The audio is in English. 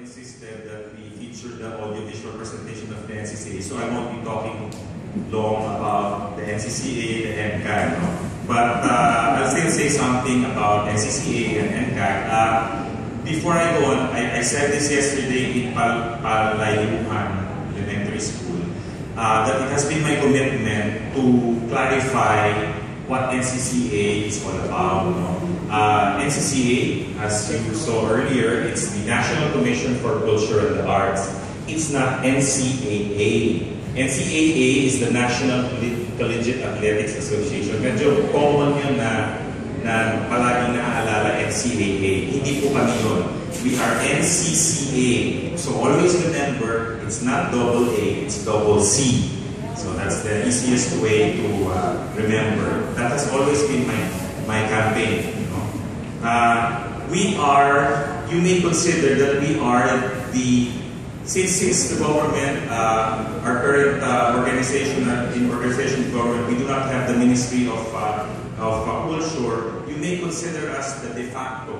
insisted that we feature the audiovisual presentation of the NCCA, so I won't be talking long about the NCCA, the NCAG, no? But I'll still say something about NCCA and NCAG. Before I go on, I said this yesterday in Palayuhan Elementary School, that it has been my commitment to clarify what NCCA is all about. No? NCCA, as you saw earlier, it's the National Commission for Culture and the Arts. It's not NCAA. NCAA is the National Collegiate Athletics Association. Medyo common yun na palagi naaalala NCAA. Hindi po kami yun. We are NCCA. So always remember, it's not double A, it's double C. So that's the easiest way to remember. That has always been my campaign. You know? You may consider that we are since the government, our current organization of government, we do not have the Ministry of Culture, you may consider us the de facto